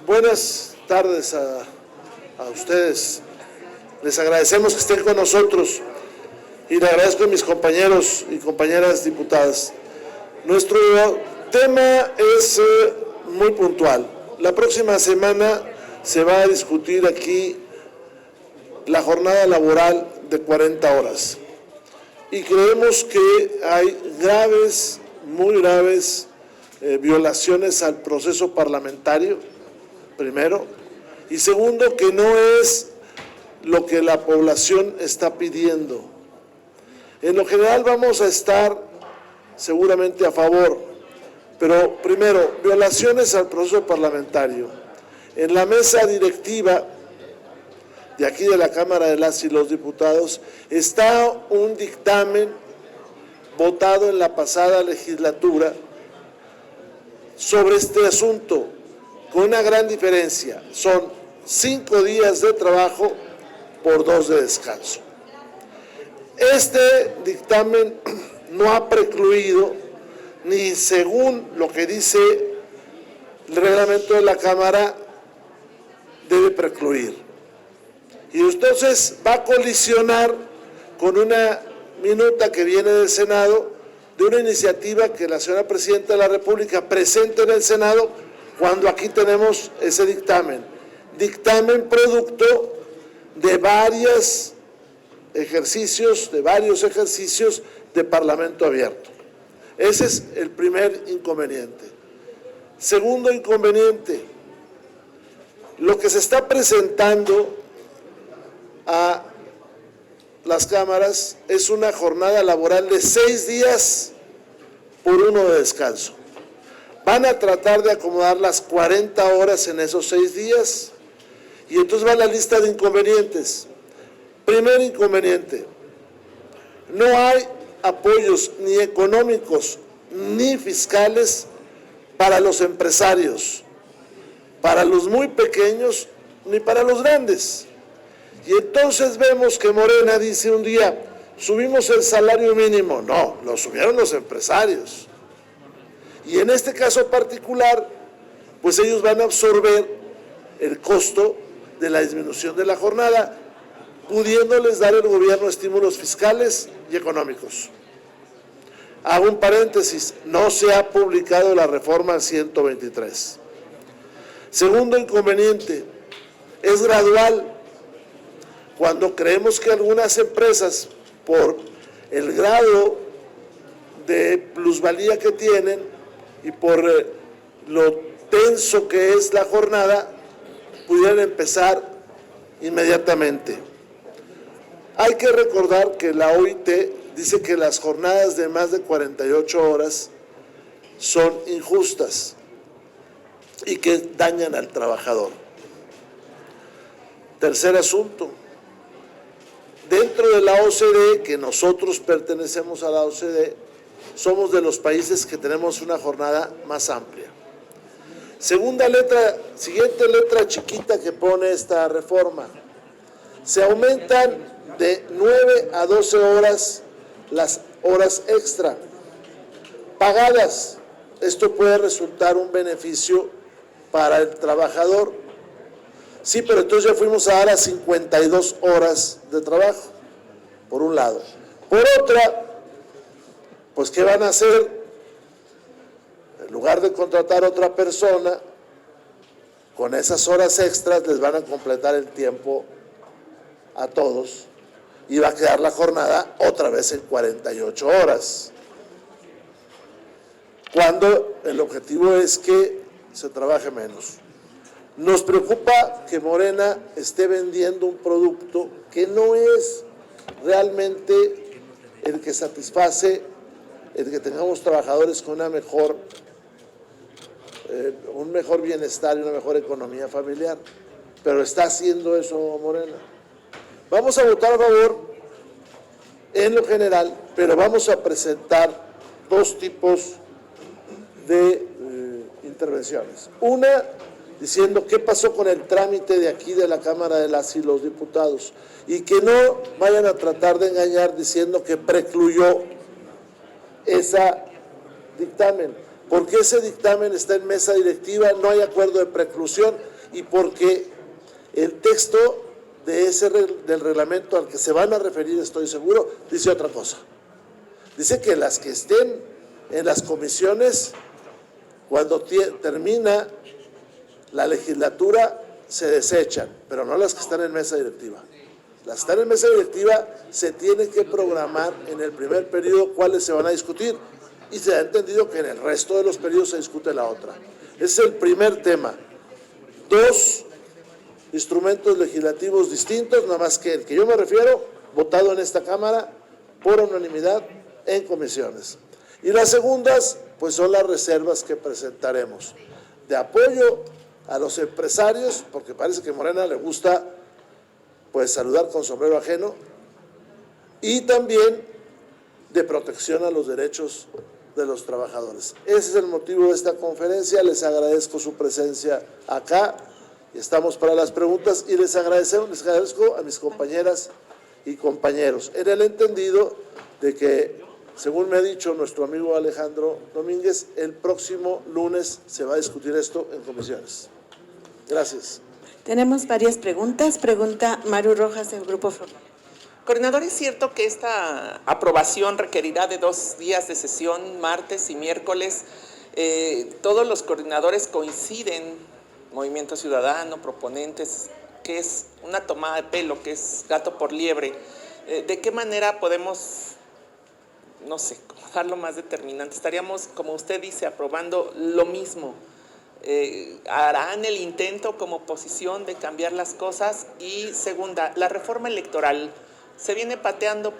Buenas tardes a ustedes. Les agradecemos que estén con nosotros y le agradezco a mis compañeros y compañeras diputadas. Nuestro tema es muy puntual. La próxima semana se va a discutir aquí la jornada laboral de 40 horas. Y creemos que hay graves, muy graves violaciones al proceso parlamentario, primero, y segundo, que no es lo que la población está pidiendo. En lo general vamos a estar seguramente a favor, pero primero, violaciones al proceso parlamentario. En la mesa directiva de aquí de la Cámara de las y los Diputados está un dictamen votado en la pasada legislatura sobre este asunto, con una gran diferencia. Son 5 días de trabajo por 2 de descanso. Este dictamen no ha precluido, ni según lo que dice el reglamento de la Cámara, debe precluir. Y entonces va a colisionar con una minuta que viene del Senado de una iniciativa que la señora Presidenta de la República presenta en el Senado cuando aquí tenemos ese dictamen. Dictamen producto de varios ejercicios de Parlamento abierto. Ese es el primer inconveniente. Segundo inconveniente, lo que se está presentando a las cámaras es una jornada laboral de 6 días por 1 de descanso. Van a tratar de acomodar las 40 horas en esos 6 días y entonces va la lista de inconvenientes. Primer inconveniente, no hay apoyos ni económicos ni fiscales para los empresarios, para los muy pequeños ni para los grandes. Y entonces vemos que Morena dice un día, subimos el salario mínimo. No, lo subieron los empresarios. Y en este caso particular, pues ellos van a absorber el costo de la disminución de la jornada, pudiéndoles dar el gobierno estímulos fiscales y económicos. Hago un paréntesis, no se ha publicado la reforma al 123. Segundo inconveniente, es gradual. Cuando creemos que algunas empresas, por el grado de plusvalía que tienen y por lo tenso que es la jornada, pudieran empezar inmediatamente. Hay que recordar que la OIT dice que las jornadas de más de 48 horas son injustas y que dañan al trabajador. Tercer asunto. Dentro de la OCDE, que nosotros pertenecemos a la OCDE, somos de los países que tenemos una jornada más amplia. Siguiente letra chiquita que pone esta reforma. Se aumentan de 9 a 12 horas las horas extra pagadas. Esto puede resultar un beneficio para el trabajador. Sí, pero entonces ya fuimos a dar a 52 horas de trabajo, por un lado. Por otra, pues ¿qué van a hacer? En lugar de contratar a otra persona, con esas horas extras les van a completar el tiempo a todos y va a quedar la jornada otra vez en 48 horas. Cuando el objetivo es que se trabaje menos. Nos preocupa que Morena esté vendiendo un producto que no es realmente el que satisface el que tengamos trabajadores con un mejor bienestar y una mejor economía familiar. Pero está haciendo eso Morena. Vamos a votar a favor en lo general, pero vamos a presentar 2 tipos de intervenciones. Una, diciendo qué pasó con el trámite de aquí de la Cámara de las y los Diputados y que no vayan a tratar de engañar diciendo que precluyó ese dictamen, porque ese dictamen está en mesa directiva, no hay acuerdo de preclusión y porque el texto del reglamento al que se van a referir, estoy seguro, dice otra cosa. Dice que las que estén en las comisiones, cuando termina la legislatura, se desechan, pero no las que están en mesa directiva. Las que están en mesa directiva se tienen que programar en el primer periodo cuáles se van a discutir, y se ha entendido que en el resto de los periodos se discute la otra. Ese es el primer tema. Dos instrumentos legislativos distintos, nada más que el que yo me refiero, votado en esta Cámara por unanimidad en comisiones. Y las segundas, pues son las reservas que presentaremos de apoyo a los empresarios, porque parece que a Morena le gusta pues saludar con sombrero ajeno, y también de protección a los derechos de los trabajadores. Ese es el motivo de esta conferencia. Les agradezco su presencia acá. Estamos para las preguntas y les agradezco a mis compañeras y compañeros, en el entendido de que, según me ha dicho nuestro amigo Alejandro Domínguez, el próximo lunes se va a discutir esto en comisiones. Gracias. Tenemos varias preguntas. Pregunta Maru Rojas del Grupo Frontera. Coordinador, ¿es cierto que esta aprobación requerirá de 2 días de sesión, martes y miércoles? Todos los coordinadores coinciden, Movimiento Ciudadano, proponentes, que es una tomada de pelo, que es gato por liebre. ¿De qué manera podemos, no sé, darlo más determinante? Estaríamos, como usted dice, aprobando lo mismo. ¿Harán el intento como oposición de cambiar las cosas? Y segunda, la reforma electoral se viene pateando.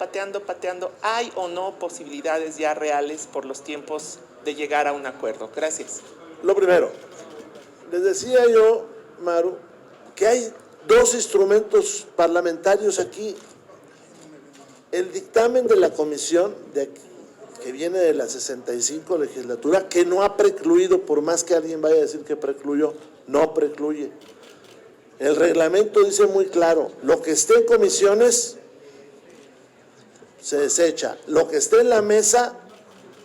¿Hay o no posibilidades ya reales por los tiempos de llegar a un acuerdo? Gracias. Lo primero, les decía yo, Maru, que hay 2 instrumentos parlamentarios aquí. El dictamen de la comisión que viene de la 65 legislatura, que no ha precluido, por más que alguien vaya a decir que precluyó, no precluye. El reglamento dice muy claro, lo que esté en comisiones se desecha, lo que esté en la mesa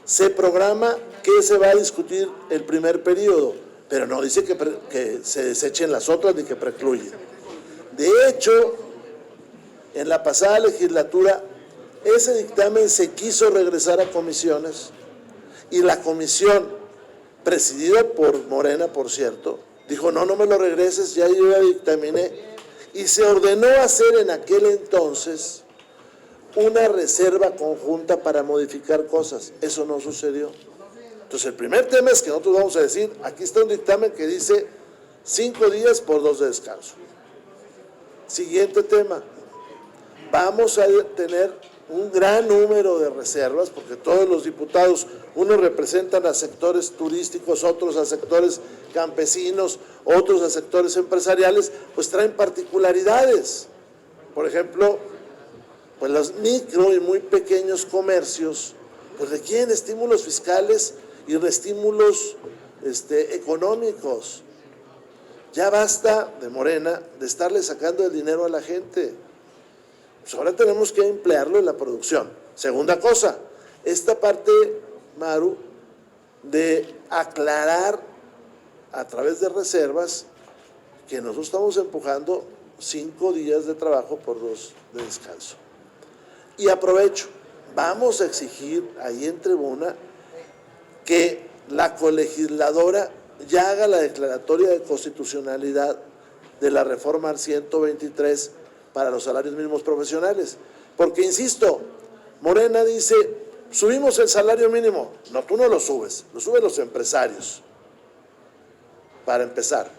se programa que se va a discutir el primer periodo, pero no dice que se desechen las otras ni que precluye. De hecho, en la pasada legislatura, ese dictamen se quiso regresar a comisiones y la comisión, presidida por Morena, por cierto, dijo, no me lo regreses, ya yo ya dictaminé, y se ordenó hacer en aquel entonces una reserva conjunta para modificar cosas. Eso no sucedió. Entonces, el primer tema es que nosotros vamos a decir, aquí está un dictamen que dice 5 días por 2 de descanso. Siguiente tema, vamos a tener un gran número de reservas, porque todos los diputados, unos representan a sectores turísticos, otros a sectores campesinos, otros a sectores empresariales, pues traen particularidades. Por ejemplo, pues los micro y muy pequeños comercios, pues requieren estímulos fiscales y estímulos económicos. Ya basta de Morena de estarle sacando el dinero a la gente. Pues ahora tenemos que emplearlo en la producción. Segunda cosa, esta parte, Maru, de aclarar a través de reservas que nosotros estamos empujando 5 días de trabajo por 2 de descanso. Y aprovecho, vamos a exigir ahí en tribuna que la colegisladora ya haga la declaratoria de constitucionalidad de la reforma al 123 para los salarios mínimos profesionales. Porque, insisto, Morena dice, subimos el salario mínimo. No, tú no lo subes, lo suben los empresarios, para empezar.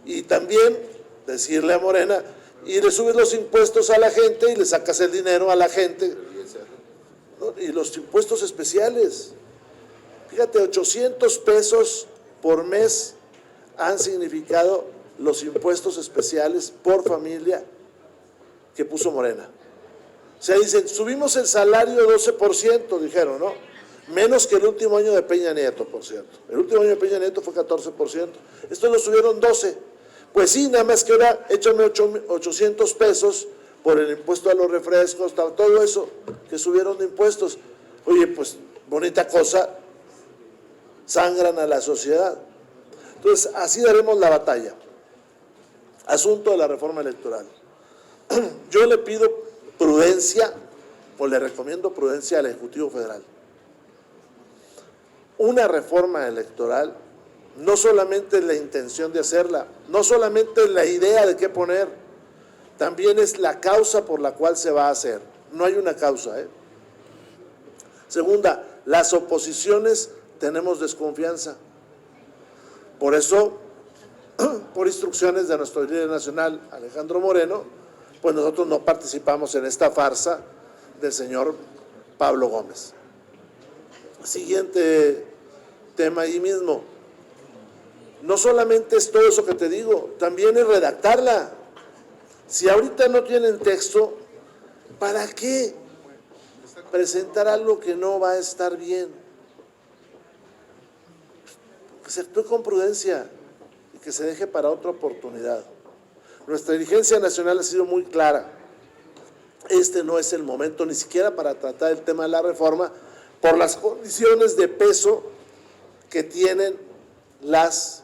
Y también decirle a Morena, y le subes los impuestos a la gente y le sacas el dinero a la gente. ¿No? Y los impuestos especiales. Fíjate, 800 pesos por mes han significado los impuestos especiales por familia que puso Morena. O sea, dicen, subimos el salario 12%, dijeron, ¿no? Menos que el último año de Peña Nieto, por cierto. El último año de Peña Nieto fue 14%. Estos lo subieron 12%. Pues sí, nada más que ahora échame 800 pesos por el impuesto a los refrescos, todo eso que subieron de impuestos. Oye, pues bonita cosa, sangran a la sociedad. Entonces, así daremos la batalla. Asunto de la reforma electoral. Yo le pido prudencia, o le recomiendo prudencia al Ejecutivo Federal. Una reforma electoral no solamente es la intención de hacerla, no solamente es la idea de qué poner, también es la causa por la cual se va a hacer. No hay una causa, ¿eh? Segunda, las oposiciones tenemos desconfianza. Por eso, por instrucciones de nuestro líder nacional, Alejandro Moreno, pues nosotros no participamos en esta farsa del señor Pablo Gómez. Siguiente tema ahí mismo. No solamente es todo eso que te digo, también es redactarla. Si ahorita no tienen texto, ¿para qué presentar algo que no va a estar bien? Que se actúe con prudencia y que se deje para otra oportunidad. Nuestra dirigencia nacional ha sido muy clara. Este no es el momento ni siquiera para tratar el tema de la reforma por las condiciones de peso que tienen las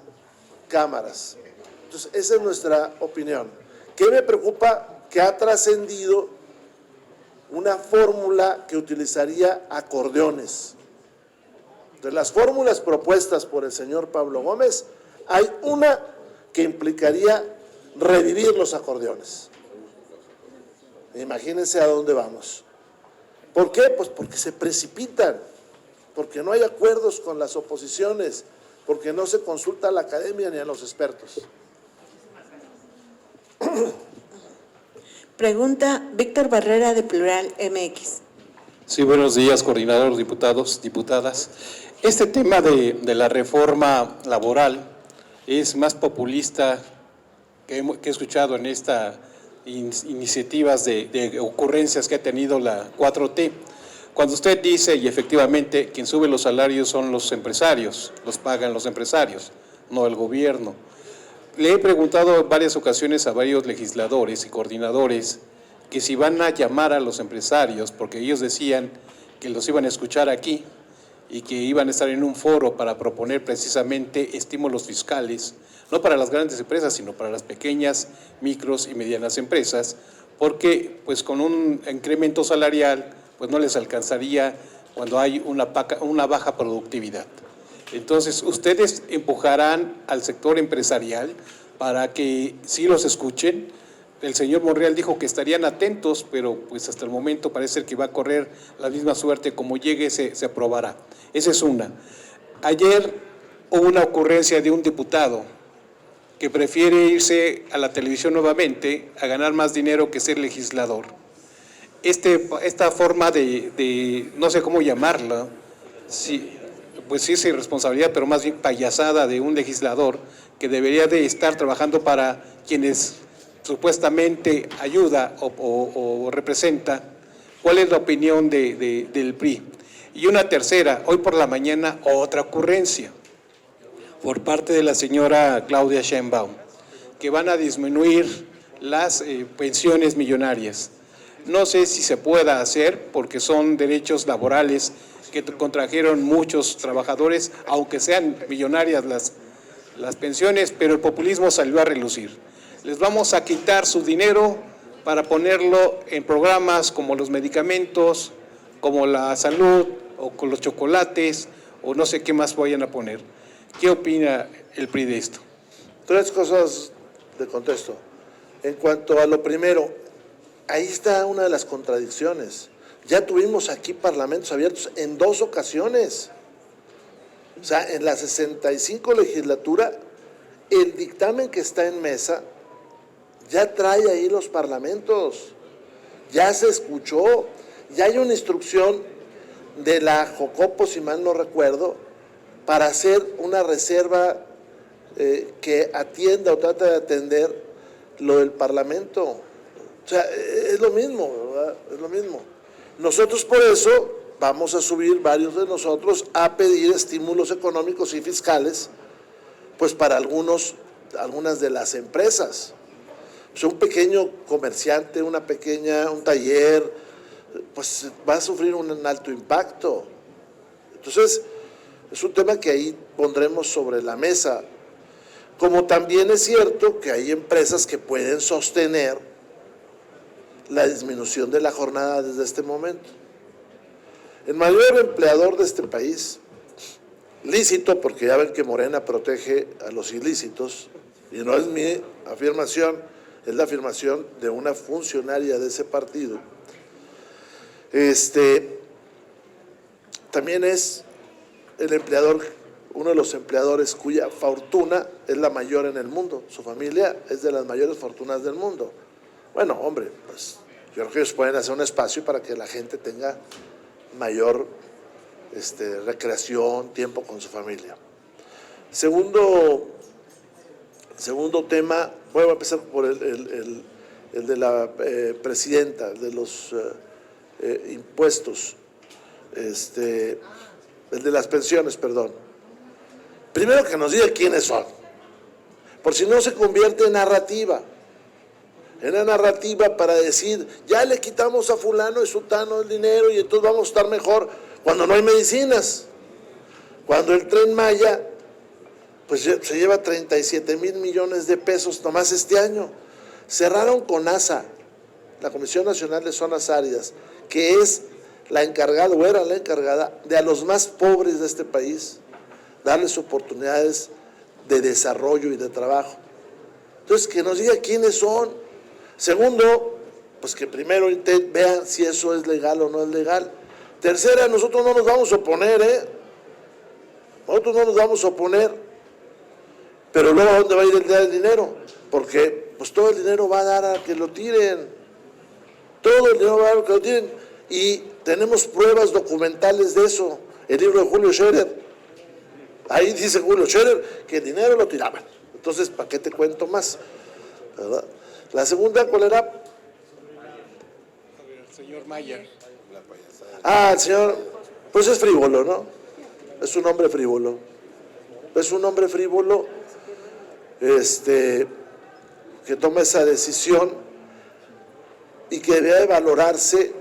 cámaras. Entonces, esa es nuestra opinión. ¿Qué me preocupa? Que ha trascendido una fórmula que utilizaría acordeones. De las fórmulas propuestas por el señor Pablo Gómez, hay una que implicaría revivir los acordeones. Imagínense a dónde vamos. ¿Por qué? Pues porque se precipitan, porque no hay acuerdos con las oposiciones, porque no se consulta a la academia ni a los expertos. Pregunta Víctor Barrera de Plural MX. Sí, buenos días, coordinador, diputados, diputadas. Este tema de la reforma laboral es más populista que he escuchado en estas iniciativas de ocurrencias que ha tenido la 4T. Cuando usted dice, y efectivamente, quien sube los salarios son los empresarios, los pagan los empresarios, no el gobierno. Le he preguntado en varias ocasiones a varios legisladores y coordinadores que si van a llamar a los empresarios, porque ellos decían que los iban a escuchar aquí y que iban a estar en un foro para proponer precisamente estímulos fiscales, no para las grandes empresas, sino para las pequeñas, micros y medianas empresas, porque pues con un incremento salarial pues no les alcanzaría cuando hay una baja productividad. Entonces, ustedes empujarán al sector empresarial para que sí los escuchen. El señor Monreal dijo que estarían atentos, pero pues hasta el momento parece que va a correr la misma suerte. Como llegue se aprobará. Esa es una. Ayer hubo una ocurrencia de un diputado que prefiere irse a la televisión nuevamente a ganar más dinero que ser legislador. Esta forma de no sé cómo llamarla, sí, pues sí es irresponsabilidad, pero más bien payasada de un legislador que debería de estar trabajando para quienes supuestamente ayuda o representa. ¿Cuál es la opinión del PRI? Y una tercera, hoy por la mañana otra ocurrencia por parte de la señora Claudia Sheinbaum, que van a disminuir las pensiones millonarias. No sé si se pueda hacer porque son derechos laborales que contrajeron muchos trabajadores, aunque sean millonarias las pensiones, pero el populismo salió a relucir. Les vamos a quitar su dinero para ponerlo en programas como los medicamentos, como la salud, o con los chocolates, o no sé qué más vayan a poner. ¿Qué opina el PRI de esto? Tres cosas de contexto. En cuanto a lo primero, ahí está una de las contradicciones. Ya tuvimos aquí parlamentos abiertos en 2 ocasiones. O sea, en la 65 legislatura, el dictamen que está en mesa ya trae ahí los parlamentos. Ya se escuchó, ya hay una instrucción de la Jocopo, si mal no recuerdo, para hacer una reserva que atienda o trata de atender lo del Parlamento. O sea, es lo mismo, ¿verdad? Es lo mismo. Nosotros por eso vamos a subir, varios de nosotros, a pedir estímulos económicos y fiscales, pues para algunas de las empresas. O sea, un pequeño comerciante, un taller, pues va a sufrir un alto impacto. Entonces, es un tema que ahí pondremos sobre la mesa. como también es cierto que hay empresas que pueden sostener la disminución de la jornada desde este momento. El mayor empleador de este país, lícito, porque ya ven que Morena protege a los ilícitos, y no es mi afirmación, es la afirmación de una funcionaria de ese partido, también es el empleador, uno de los empleadores cuya fortuna es la mayor en el mundo. Su familia es de las mayores fortunas del mundo. Bueno, hombre, pues yo creo que ellos pueden hacer un espacio para que la gente tenga mayor recreación, tiempo con su familia. Segundo tema, voy a empezar por el de la presidenta, el de los impuestos, el de las pensiones, perdón. Primero que nos diga quiénes son, por si no se convierte en narrativa para decir, ya le quitamos a fulano y sutano el dinero y entonces vamos a estar mejor, cuando no hay medicinas, cuando el Tren Maya pues se lleva 37 mil millones de pesos nomás este año. Cerraron CONAZA, la Comisión Nacional de Zonas Áridas, que es la encargada, o era la encargada, de a los más pobres de este país, darles oportunidades de desarrollo y de trabajo. Entonces, que nos diga quiénes son. Segundo, pues que primero vean si eso es legal o no es legal. Tercera, nosotros no nos vamos a oponer, nosotros no nos vamos a oponer, pero luego ¿a dónde va a ir el dinero? Porque pues todo el dinero va a dar a que lo tiren, todo el dinero va a dar a que lo tiren, y tenemos pruebas documentales de eso. El libro de Julio Scherer, ahí dice Julio Scherer que el dinero lo tiraban. Entonces, ¿para qué te cuento más? ¿Verdad? La segunda, ¿cuál era? El señor Maya. El señor, pues es frívolo, ¿no? Es un hombre frívolo. Es un hombre frívolo, que toma esa decisión y que debe de valorarse,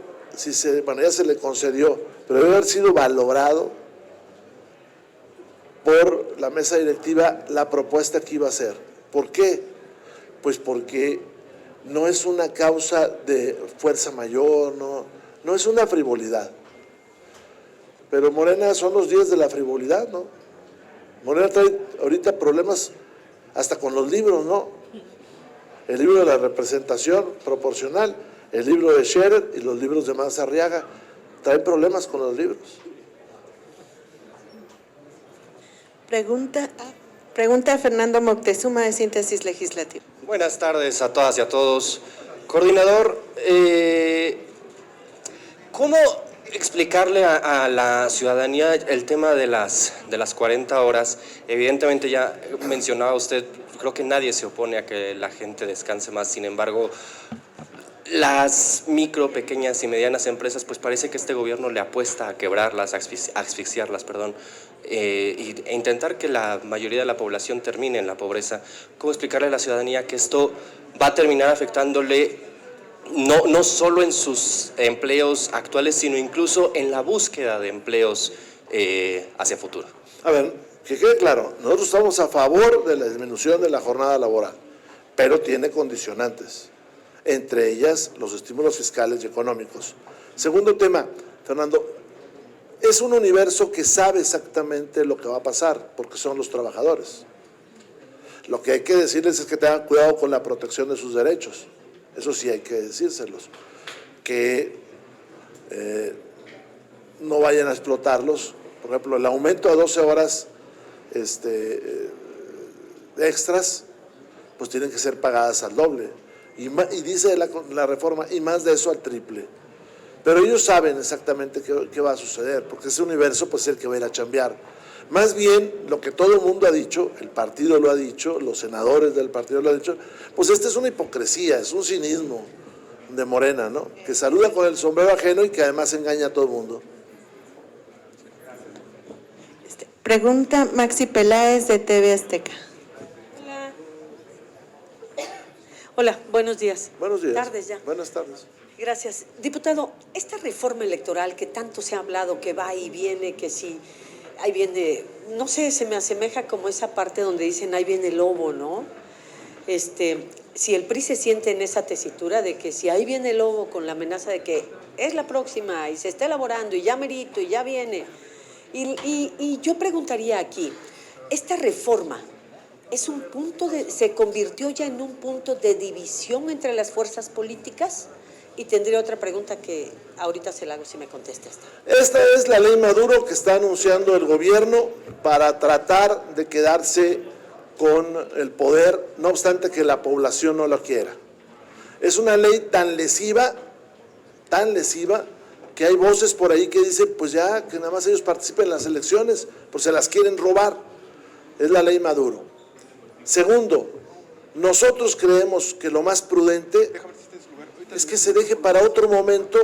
bueno, ya se le concedió, pero debe haber sido valorado por la mesa directiva la propuesta que iba a hacer. ¿Por qué? Pues porque no es una causa de fuerza mayor, no es una frivolidad. Pero Morena son los días de la frivolidad, ¿no? Morena trae ahorita problemas hasta con los libros, ¿no? El libro de la representación proporcional, el libro de Scherer y los libros de Manzarriaga traen problemas con los libros. Pregunta Fernando Moctezuma, de Síntesis Legislativa. Buenas tardes a todas y a todos. Coordinador, ¿cómo explicarle a la ciudadanía el tema de las 40 horas? Evidentemente ya mencionaba usted, creo que nadie se opone a que la gente descanse más, sin embargo, las micro, pequeñas y medianas empresas, pues parece que este gobierno le apuesta a quebrarlas, a asfixiarlas, e intentar que la mayoría de la población termine en la pobreza. ¿Cómo explicarle a la ciudadanía que esto va a terminar afectándole no solo en sus empleos actuales, sino incluso en la búsqueda de empleos hacia futuro? A ver, que quede claro, nosotros estamos a favor de la disminución de la jornada laboral, pero tiene condicionantes, entre ellas los estímulos fiscales y económicos. Segundo tema, Fernando, es un universo que sabe exactamente lo que va a pasar, porque son los trabajadores. Lo que hay que decirles es que tengan cuidado con la protección de sus derechos. Eso sí hay que decírselos, que no vayan a explotarlos. Por ejemplo, el aumento a 12 horas extras, pues tienen que ser pagadas al doble. Y dice la reforma, y más de eso al triple. Pero ellos saben exactamente qué va a suceder, porque ese universo pues es el que va a ir a chambear. Más bien, lo que todo el mundo ha dicho, el partido lo ha dicho, los senadores del partido lo han dicho, pues esta es una hipocresía, es un cinismo de Morena, ¿no? Que saluda con el sombrero ajeno y que además engaña a todo el mundo. Pregunta Maxi Peláez, de TV Azteca. Hola, buenos días. Buenos días. Tardes ya. Buenas tardes. Gracias. Diputado, esta reforma electoral que tanto se ha hablado, que va y viene, que si ahí viene, no sé, se me asemeja como esa parte donde dicen ahí viene el lobo, ¿no? Si el PRI se siente en esa tesitura de que si ahí viene el lobo con la amenaza de que es la próxima y se está elaborando y ya merito y ya viene, y yo preguntaría aquí, esta reforma es un punto se convirtió ya en un punto de división entre las fuerzas políticas. Y tendría otra pregunta que ahorita se la hago si me contesta esta. Esta es la ley Maduro que está anunciando el gobierno para tratar de quedarse con el poder, no obstante que la población no lo quiera. Es una ley tan lesiva, que hay voces por ahí que dicen, pues ya, que nada más ellos participen en las elecciones, pues se las quieren robar. Es la ley Maduro. Segundo, nosotros creemos que lo más prudente es que se deje para otro momento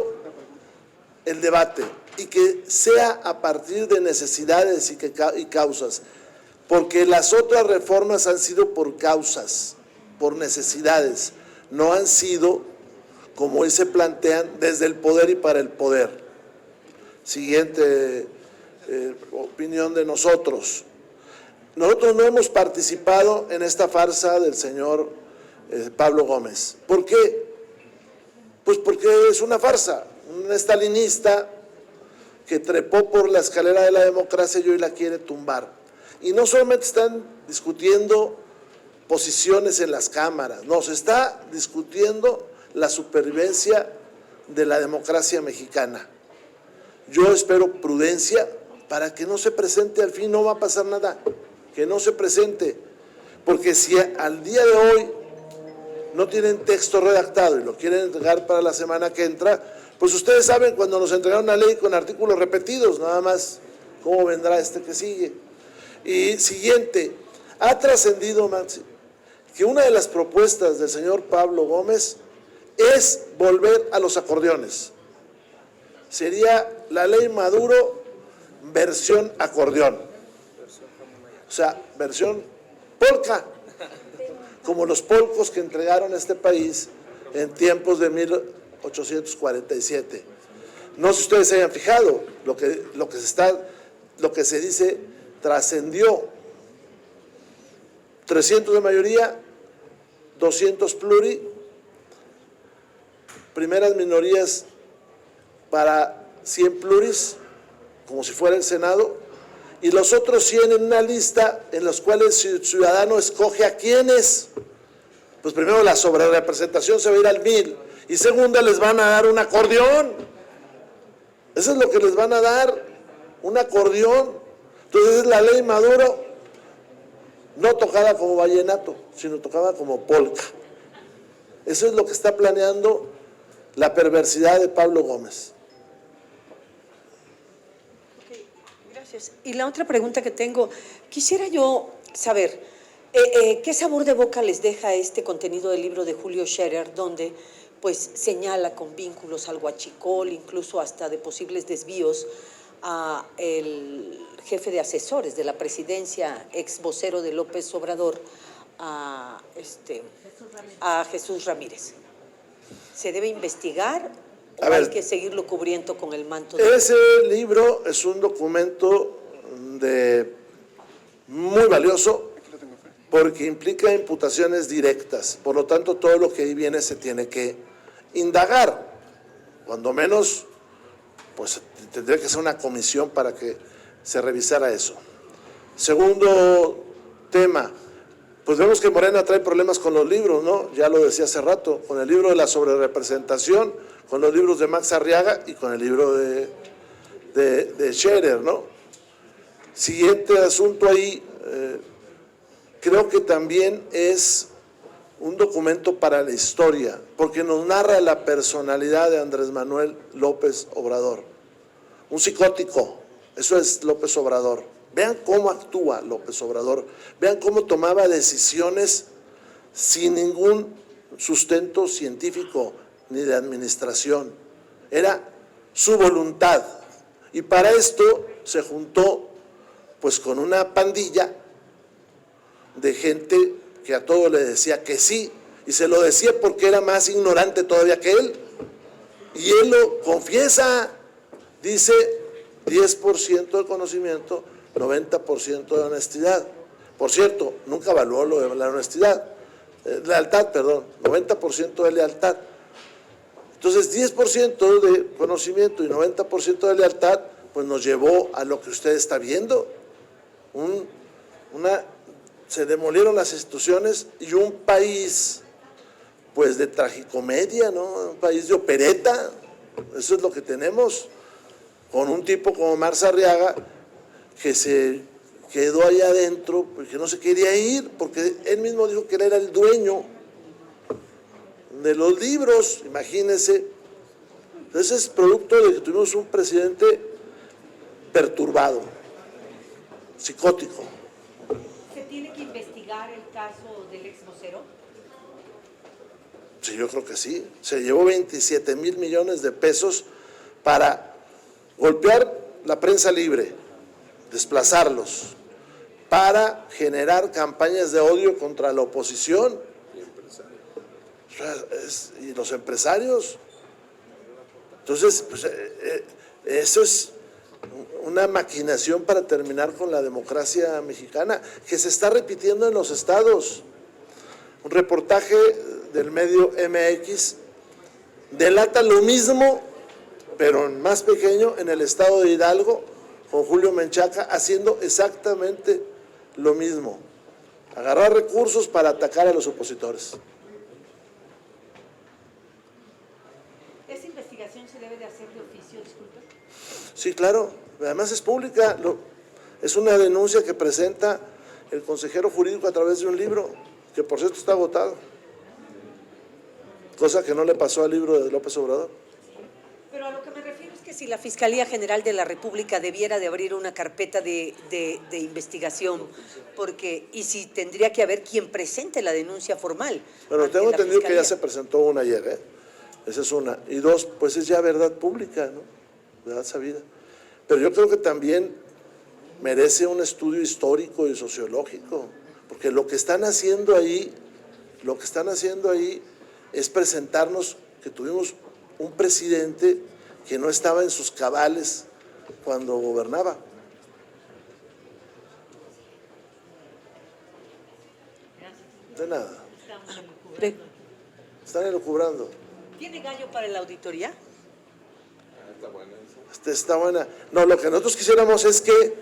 el debate y que sea a partir de necesidades y causas, porque las otras reformas han sido por causas, por necesidades, no han sido como hoy se plantean desde el poder y para el poder. Siguiente opinión de nosotros. Nosotros no hemos participado en esta farsa del señor Pablo Gómez. ¿Por qué? Pues porque es una farsa, un estalinista que trepó por la escalera de la democracia y hoy la quiere tumbar. Y no solamente están discutiendo posiciones en las cámaras, no, se está discutiendo la supervivencia de la democracia mexicana. Yo espero prudencia para que no se presente, al fin no va a pasar nada, que no se presente, porque si al día de hoy no tienen texto redactado y lo quieren entregar para la semana que entra, pues ustedes saben cuando nos entregaron una ley con artículos repetidos, nada más cómo vendrá este que sigue. Y siguiente, ha trascendido, Maxi, que una de las propuestas del señor Pablo Gómez es volver a los acordeones. Sería la ley Maduro versión acordeón, o sea, versión polka, como los polcos que entregaron a este país en tiempos de 1847. No sé si ustedes se hayan fijado, lo que se dice trascendió. 300 de mayoría, 200 pluri, primeras minorías para 100 pluris, como si fuera el Senado, y los otros 100 en una lista en los cuales el ciudadano escoge a quiénes. Pues primero la sobrerepresentación se va a ir al 1000 y segunda les van a dar un acordeón. Eso es lo que les van a dar, un acordeón. Entonces es la ley Maduro, no tocada como vallenato, sino tocada como polka. Eso es lo que está planeando la perversidad de Pablo Gómez. Gracias. Y la otra pregunta que tengo, quisiera yo saber, ¿qué sabor de boca les deja este contenido del libro de Julio Scherer, donde pues señala con vínculos al huachicol, incluso hasta de posibles desvíos a el jefe de asesores de la presidencia, ex vocero de López Obrador, a Jesús Ramírez? ¿Se debe investigar o hay que seguirlo cubriendo con el manto? Ese libro es un documento muy valioso porque implica imputaciones directas. Por lo tanto, todo lo que ahí viene se tiene que indagar. Cuando menos, pues tendría que ser una comisión para que se revisara eso. Segundo tema, pues vemos que Morena trae problemas con los libros, ¿no? Ya lo decía hace rato, con el libro de la sobrerepresentación, con los libros de Max Arriaga y con el libro de Scherer, ¿no? Siguiente asunto ahí, creo que también es un documento para la historia, porque nos narra la personalidad de Andrés Manuel López Obrador. Un psicótico, eso es López Obrador. Vean cómo actúa López Obrador, vean cómo tomaba decisiones sin ningún sustento científico ni de administración. Era su voluntad. Y para esto se juntó pues con una pandilla de gente que a todo le decía que sí, y se lo decía porque era más ignorante todavía que él. Y él lo confiesa, dice 10% de conocimiento, 90% de honestidad. Por cierto, nunca evaluó lo de la honestidad, lealtad, perdón, 90% de lealtad. Entonces, 10% de conocimiento y 90% de lealtad, pues nos llevó a lo que usted está viendo. Se demolieron las instituciones y un país, pues de tragicomedia, ¿no? Un país de opereta. Eso es lo que tenemos, con un tipo como Marza Arriaga, que se quedó ahí adentro, porque no se quería ir, porque él mismo dijo que él era el dueño de los libros, imagínense. Entonces es producto de que tuvimos un presidente perturbado, psicótico. ¿Se tiene que investigar el caso del ex vocero? Sí, yo creo que sí. Se llevó 27,000 millones de pesos para golpear la prensa libre, desplazarlos, para generar campañas de odio contra la oposición y los empresarios. Entonces, pues, eso es una maquinación para terminar con la democracia mexicana, que se está repitiendo en los estados. Un reportaje del medio MX delata lo mismo, pero en más pequeño, en el estado de Hidalgo, con Julio Menchaca, haciendo exactamente lo mismo. Agarrar recursos para atacar a los opositores. ¿Esa investigación se debe de hacer de oficio, disculpe? Sí, claro. Además es pública. Es una denuncia que presenta el consejero jurídico a través de un libro, que por cierto está agotado. Cosa que no le pasó al libro de López Obrador. Pero a lo que me refiero es que si la Fiscalía General de la República debiera de abrir una carpeta de investigación, y si tendría que haber quien presente la denuncia formal. Pero tengo la entendido que ya Fiscalía. se presentó una ayer, ¿eh? Esa es una. Y dos, pues es ya verdad pública, ¿no? Verdad sabida. Pero yo creo que también merece un estudio histórico y sociológico, porque lo que están haciendo ahí es presentarnos que tuvimos un presidente que no estaba en sus cabales cuando gobernaba. De nada. Están elucubrando. ¿Tiene gallo para la auditoría? Está buena. No, lo que nosotros quisiéramos es que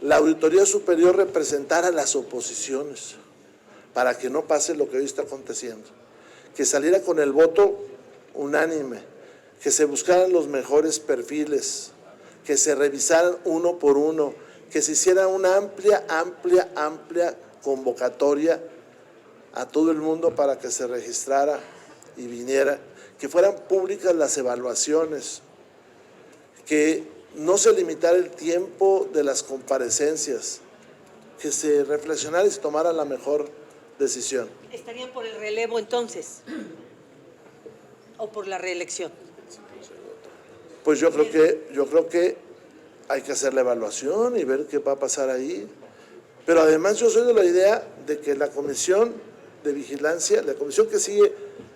la Auditoría Superior representara a las oposiciones para que no pase lo que hoy está aconteciendo. Que saliera con el voto unánime, que se buscaran los mejores perfiles, que se revisaran uno por uno, que se hiciera una amplia convocatoria a todo el mundo para que se registrara y viniera, que fueran públicas las evaluaciones, que no se limitara el tiempo de las comparecencias, que se reflexionara y se tomara la mejor decisión. ¿Estarían por el relevo entonces? ¿O por la reelección? Pues yo creo que hay que hacer la evaluación y ver qué va a pasar ahí. Pero además yo soy de la idea de que la comisión de vigilancia, la comisión que sigue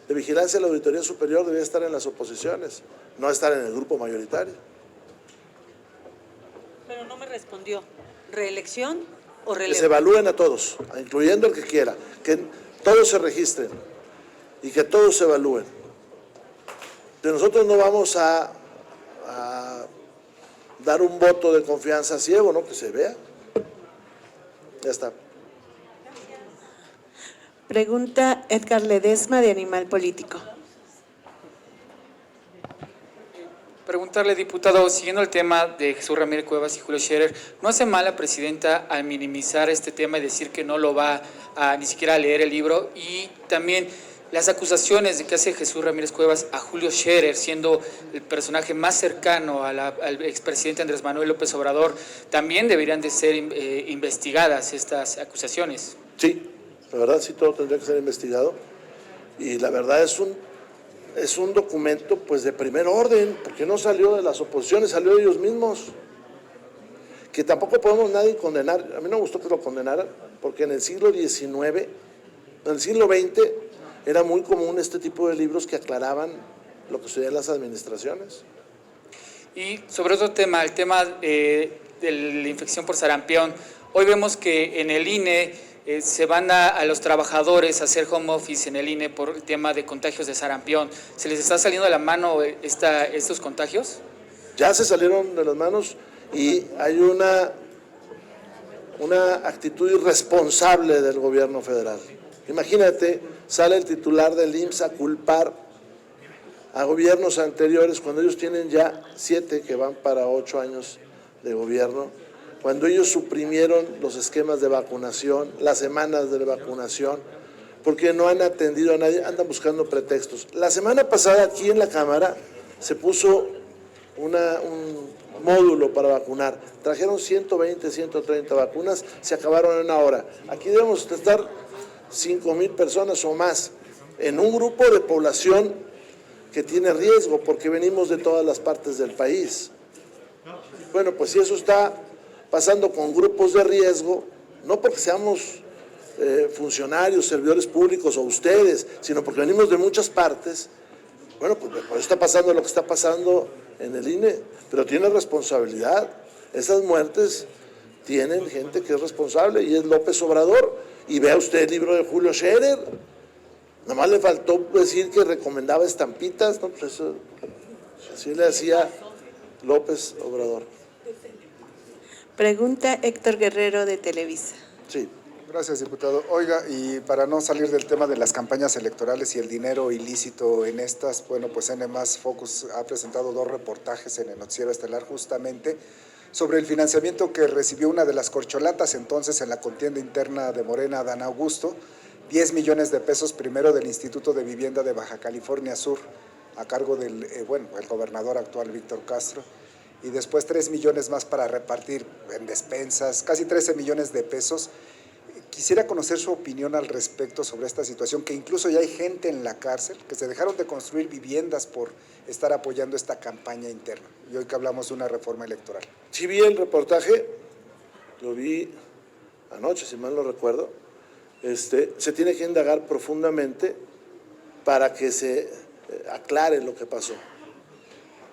de vigilancia de la Auditoría Superior debería estar en las oposiciones, no estar en el grupo mayoritario. Pero no me respondió. ¿Reelección o relevo? Que se evalúen a todos, incluyendo el que quiera, que todos se registren y que todos se evalúen. De nosotros no vamos a dar un voto de confianza ciego, ¿no? Que se vea. Ya está. Pregunta Edgar Ledesma, de Animal Político. Preguntarle, diputado, siguiendo el tema de Jesús Ramírez Cuevas y Julio Scherer, ¿no hace mal la presidenta al minimizar este tema y decir que no lo va a ni siquiera a leer el libro? Y también las acusaciones de que hace Jesús Ramírez Cuevas a Julio Scherer, siendo el personaje más cercano al expresidente Andrés Manuel López Obrador, también deberían de ser investigadas estas acusaciones. Sí, la verdad sí, todo tendría que ser investigado. Y la verdad es un documento pues de primer orden, porque no salió de las oposiciones, salió de ellos mismos. Que tampoco podemos nadie condenar. A mí no me gustó que lo condenaran, porque en el siglo XIX, en el siglo XX, era muy común este tipo de libros que aclaraban lo que sucedía en las administraciones. Y sobre otro tema, el tema la infección por sarampión. Hoy vemos que en el INE se van a los trabajadores a hacer home office en el INE por el tema de contagios de sarampión. ¿Se les está saliendo de la mano estos contagios? Ya se salieron de las manos y hay una actitud irresponsable del gobierno federal. Imagínate, sale el titular del IMSS a culpar a gobiernos anteriores cuando ellos tienen ya 7 que van para 8 años de gobierno, cuando ellos suprimieron los esquemas de vacunación, las semanas de vacunación, porque no han atendido a nadie, andan buscando pretextos. La semana pasada aquí en la Cámara se puso un módulo para vacunar. Trajeron 120, 130 vacunas, se acabaron en una hora. Aquí debemos estar 5,000 personas o más en un grupo de población que tiene riesgo porque venimos de todas las partes del país. Bueno, pues si eso está pasando con grupos de riesgo, no porque seamos funcionarios, servidores públicos o ustedes, sino porque venimos de muchas partes, bueno, pues por eso está pasando lo que está pasando en el INE, pero tiene responsabilidad. Esas muertes tienen gente que es responsable y es López Obrador. Y vea usted el libro de Julio Scherer, nomás le faltó decir que recomendaba estampitas, ¿no? Pues eso, así le hacía López Obrador. Pregunta Héctor Guerrero de Televisa. Sí. Gracias, diputado. Oiga, y para no salir del tema de las campañas electorales y el dinero ilícito en estas, bueno, pues N+ Focus ha presentado 2 reportajes en el noticiero estelar justamente sobre el financiamiento que recibió una de las corcholatas entonces en la contienda interna de Morena, Adán Augusto, 10 millones de pesos primero del Instituto de Vivienda de Baja California Sur, a cargo del, el gobernador actual Víctor Castro, y después 3 millones más para repartir en despensas, casi 13 millones de pesos. Quisiera conocer su opinión al respecto sobre esta situación, que incluso ya hay gente en la cárcel que se dejaron de construir viviendas por estar apoyando esta campaña interna. Y hoy que hablamos de una reforma electoral. Sí vi el reportaje, lo vi anoche, si mal no recuerdo. Se tiene que indagar profundamente para que se aclare lo que pasó.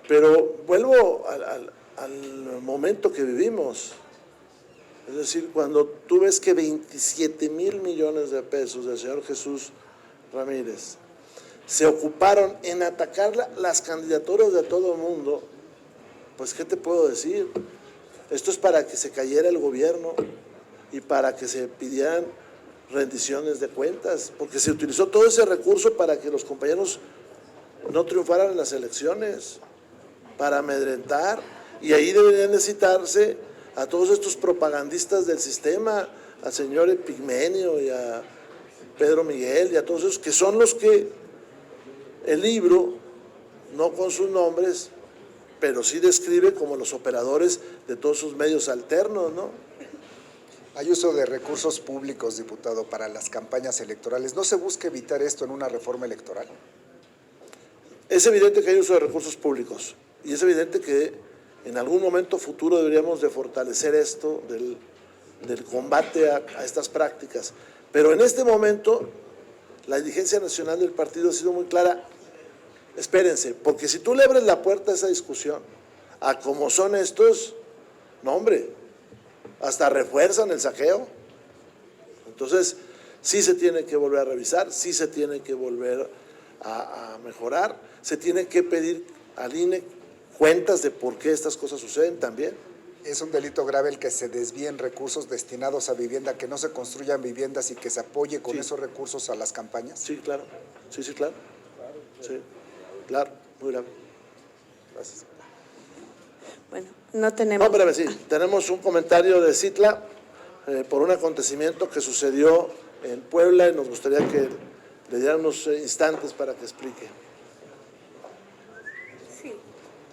Pero vuelvo al momento que vivimos. Es decir, cuando tú ves que 27,000 millones de pesos del señor Jesús Ramírez se ocuparon en atacar las candidaturas de todo el mundo, pues ¿qué te puedo decir? Esto es para que se cayera el gobierno y para que se pidieran rendiciones de cuentas, porque se utilizó todo ese recurso para que los compañeros no triunfaran en las elecciones, para amedrentar, y ahí deberían de citarse a todos estos propagandistas del sistema, al señor Epigmenio y a Pedro Miguel y a todos esos que son los que el libro, no con sus nombres, pero sí describe como los operadores de todos sus medios alternos, ¿no? Hay uso de recursos públicos, diputado, para las campañas electorales. ¿No se busca evitar esto en una reforma electoral? Es evidente que hay uso de recursos públicos y es evidente que en algún momento futuro deberíamos de fortalecer esto del combate a estas prácticas. Pero en este momento la dirigencia nacional del partido ha sido muy clara. Espérense, porque si tú le abres la puerta a esa discusión, a como son estos, no hombre, hasta refuerzan el saqueo. Entonces, sí se tiene que volver a revisar, sí se tiene que volver a mejorar, se tiene que pedir al INE cuentas de por qué estas cosas suceden también. ¿Es un delito grave el que se desvíen recursos destinados a vivienda, que no se construyan viviendas y que se apoye con esos recursos a las campañas? Sí, claro. Sí, claro. Sí, claro, muy grave. Gracias. Bueno, no tenemos... No, espérame, sí, tenemos un comentario de Citla por un acontecimiento que sucedió en Puebla y nos gustaría que le dieran unos instantes para que explique.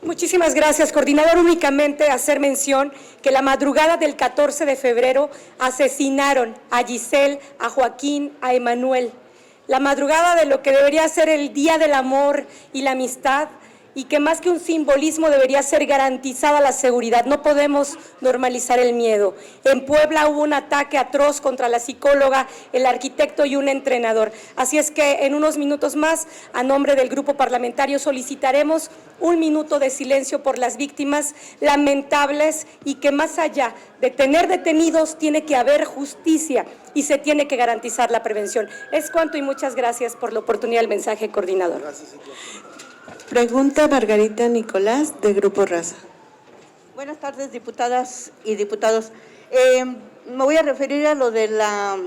Muchísimas gracias, coordinador. Únicamente hacer mención que la madrugada del 14 de febrero asesinaron a Giselle, a Joaquín, a Emanuel. La madrugada de lo que debería ser el Día del Amor y la Amistad, y que más que un simbolismo debería ser garantizada la seguridad. No podemos normalizar el miedo. En Puebla hubo un ataque atroz contra la psicóloga, el arquitecto y un entrenador. Así es que en unos minutos más, a nombre del grupo parlamentario, solicitaremos un minuto de silencio por las víctimas lamentables y que más allá de tener detenidos tiene que haber justicia y se tiene que garantizar la prevención. Es cuanto y muchas gracias por la oportunidad del mensaje, coordinador. Pregunta Margarita Nicolás, de Grupo Raza. Buenas tardes, diputadas y diputados. Me voy a referir a lo de la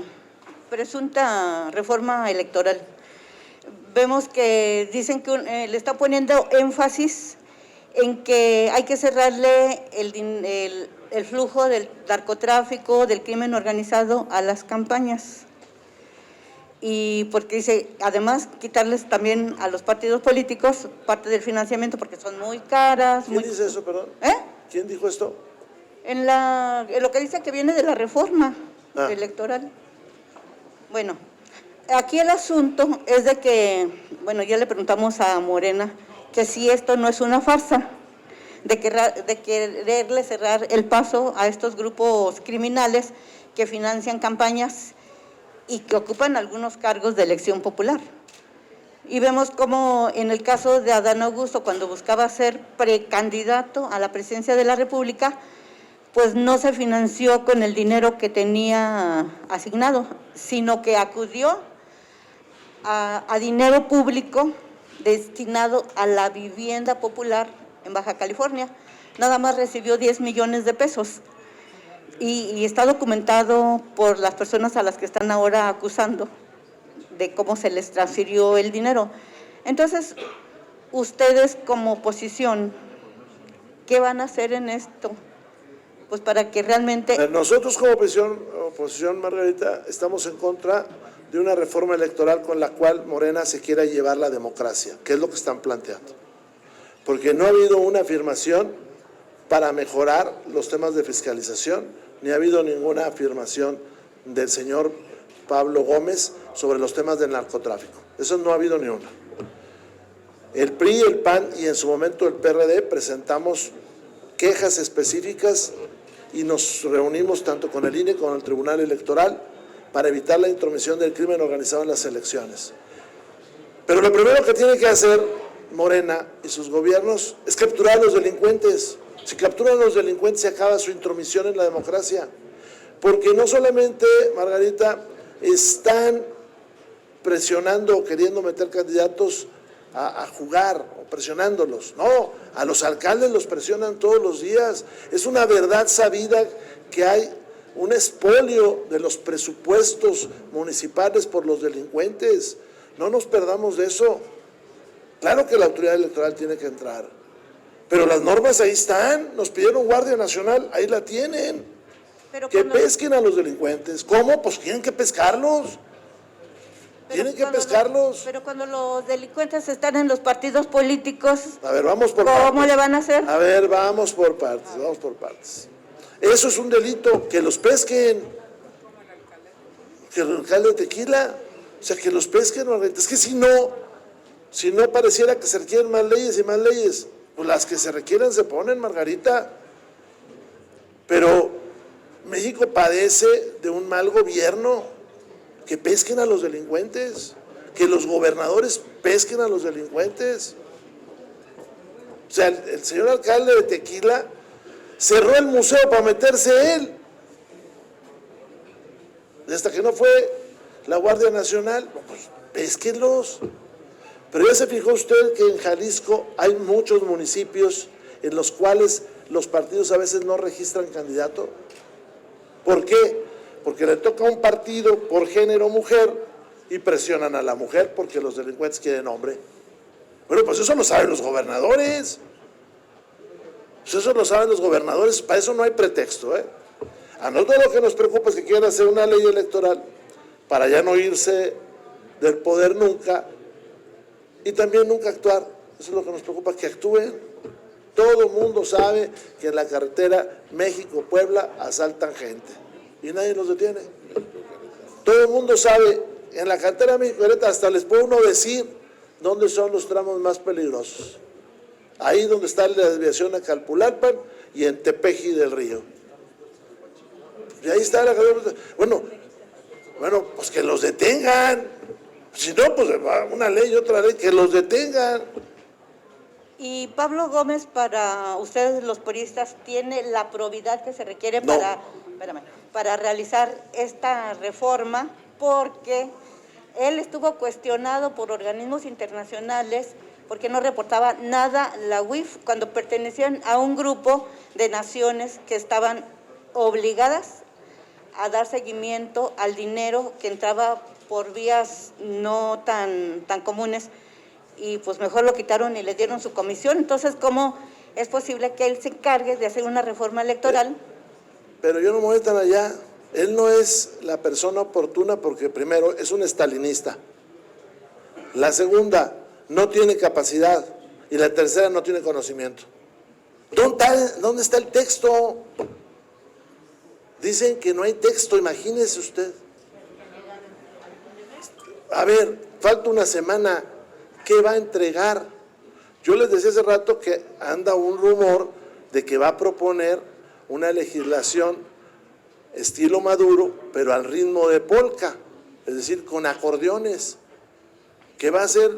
presunta reforma electoral. Vemos que dicen que le está poniendo énfasis en que hay que cerrarle el flujo del narcotráfico, del crimen organizado a las campañas. Y porque dice, además, quitarles también a los partidos políticos parte del financiamiento porque son muy caras. ¿Quién dice eso, perdón? ¿Quién dijo esto? En lo que dice que viene de la reforma electoral. Bueno, aquí el asunto es de que, bueno, ya le preguntamos a Morena que si esto no es una farsa, de quererle cerrar el paso a estos grupos criminales que financian campañas y que ocupan algunos cargos de elección popular. Y vemos como en el caso de Adán Augusto, cuando buscaba ser precandidato a la presidencia de la República, pues no se financió con el dinero que tenía asignado, sino que acudió a dinero público destinado a la vivienda popular en Baja California. Nada más recibió 10 millones de pesos. Y está documentado por las personas a las que están ahora acusando de cómo se les transfirió el dinero. Entonces, ustedes como oposición, ¿qué van a hacer en esto? Pues para que realmente… Nosotros como oposición, Margarita, estamos en contra de una reforma electoral con la cual Morena se quiera llevar la democracia, que es lo que están planteando. Porque no ha habido una afirmación para mejorar los temas de fiscalización, ni ha habido ninguna afirmación del señor Pablo Gómez sobre los temas del narcotráfico. Eso no ha habido ni una. El PRI, el PAN y en su momento el PRD presentamos quejas específicas y nos reunimos tanto con el INE como con el Tribunal Electoral para evitar la intromisión del crimen organizado en las elecciones. Pero lo primero que tiene que hacer Morena y sus gobiernos es capturar a los delincuentes. Si capturan a los delincuentes se acaba su intromisión en la democracia. Porque no solamente, Margarita, están presionando o queriendo meter candidatos a jugar o presionándolos. No, a los alcaldes los presionan todos los días. Es una verdad sabida que hay un expolio de los presupuestos municipales por los delincuentes. No nos perdamos de eso. Claro que la autoridad electoral tiene que entrar. Pero las normas ahí están, nos pidieron Guardia Nacional, ahí la tienen. Que pesquen a los delincuentes. ¿Cómo? Pues tienen que pescarlos. Tienen que pescarlos. Pero cuando los delincuentes están en los partidos políticos, a ver, vamos por partes. ¿Cómo le van a hacer? A ver, vamos por partes. Eso es un delito, que los pesquen. Que el alcalde de Tequila, o sea, que los pesquen. Es que si no pareciera que se requieren más leyes y más leyes. Pues las que se requieren se ponen, Margarita. Pero México padece de un mal gobierno. Que pesquen a los delincuentes, que los gobernadores pesquen a los delincuentes. O sea, el señor alcalde de Tequila cerró el museo para meterse él. Hasta que no fue la Guardia Nacional, pues pésquenlos. Pero ya se fijó usted que en Jalisco hay muchos municipios en los cuales los partidos a veces no registran candidato. ¿Por qué? Porque le toca a un partido por género mujer y presionan a la mujer porque los delincuentes quieren hombre. Bueno, pues eso lo saben los gobernadores. Pues eso lo saben los gobernadores, para eso no hay pretexto, ¿eh? A nosotros lo que nos preocupa es que quieran hacer una ley electoral para ya no irse del poder nunca y también nunca actuar. Eso es lo que nos preocupa, que actúen. Todo el mundo sabe que en la carretera México-Puebla asaltan gente y nadie los detiene. Todo el mundo sabe, en la carretera México-Puebla hasta les puede uno decir dónde son los tramos más peligrosos. ahí donde está la desviación a Calpulalpan y en Tepeji del Río. Y ahí está la... Bueno, pues que los detengan. Si no, pues una ley y otra ley, que los detengan. Y Pablo Gómez, para ustedes los puristas, ¿tiene la probidad que se requiere No. para realizar esta reforma? Porque él estuvo cuestionado por organismos internacionales porque no reportaba nada la UIF cuando pertenecían a un grupo de naciones que estaban obligadas a dar seguimiento al dinero que entraba por vías no tan comunes, y pues mejor lo quitaron y le dieron su comisión. Entonces, ¿cómo es posible que él se encargue de hacer una reforma electoral? Pero yo no me voy tan allá. Él no es la persona oportuna porque primero es un estalinista. La segunda, no tiene capacidad. Y la tercera, no tiene conocimiento. ¿Dónde está el texto? Dicen que no hay texto, imagínese usted. A ver, falta una semana, ¿qué va a entregar? Yo les decía hace rato que anda un rumor de que va a proponer una legislación estilo Maduro, pero al ritmo de polka, es decir, con acordeones, que va a ser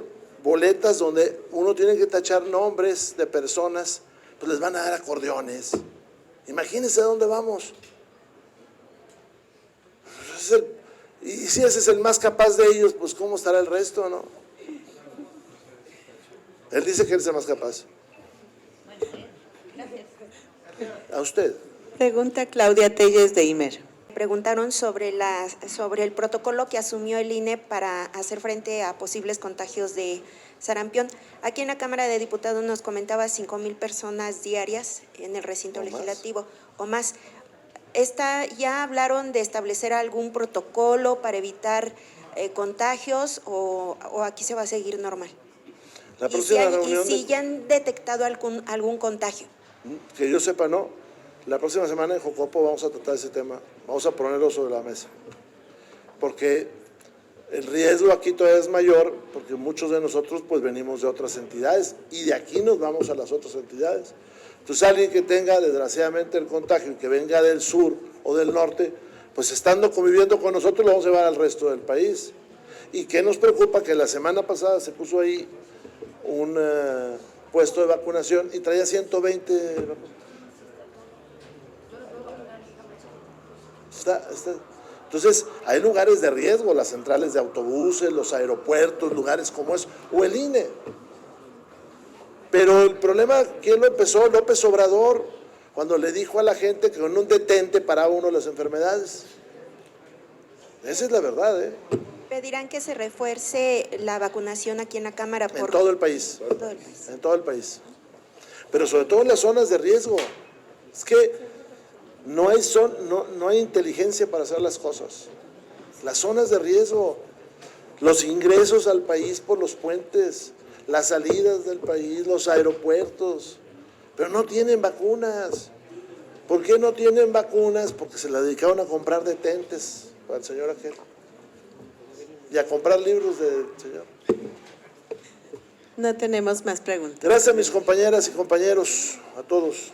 boletas donde uno tiene que tachar nombres de personas, pues les van a dar acordeones. Imagínense a dónde vamos. Y si ese es el más capaz de ellos, pues ¿cómo estará el resto, no? Él dice que él es el más capaz. A usted. Pregunta Claudia Telles de Imer. Preguntaron sobre el protocolo que asumió el INE para hacer frente a posibles contagios de sarampión. Aquí en la Cámara de Diputados nos comentaba 5,000 personas diarias en el recinto legislativo o más. ¿Ya hablaron de establecer algún protocolo para evitar contagios o aquí se va a seguir normal? La próxima reunión y si ya han detectado algún contagio. Que yo sepa, no. La próxima semana en Jocopo vamos a tratar ese tema, vamos a ponerlo sobre la mesa. Porque el riesgo aquí todavía es mayor, porque muchos de nosotros pues venimos de otras entidades y de aquí nos vamos a las otras entidades. Entonces alguien que tenga desgraciadamente el contagio y que venga del sur o del norte, pues estando conviviendo con nosotros lo vamos a llevar al resto del país. ¿Y qué nos preocupa? Que la semana pasada se puso ahí un puesto de vacunación y traía 120 Entonces, hay lugares de riesgo, las centrales de autobuses, los aeropuertos, lugares como eso, o el INE. Pero el problema, ¿quién lo empezó? López Obrador, cuando le dijo a la gente que con un detente paraba uno las enfermedades. Esa es la verdad, ¿eh? ¿Pedirán que se refuerce la vacunación aquí en la Cámara? En todo el país. En todo el país. En todo el país. Pero sobre todo en las zonas de riesgo. Es que no hay inteligencia para hacer las cosas. Las zonas de riesgo, los ingresos al país por los puentes, las salidas del país, los aeropuertos, pero no tienen vacunas. ¿Por qué no tienen vacunas? Porque se la dedicaron a comprar detentes para el señor aquel y a comprar libros del señor. No tenemos más preguntas. Gracias a mis compañeras y compañeros, a todos.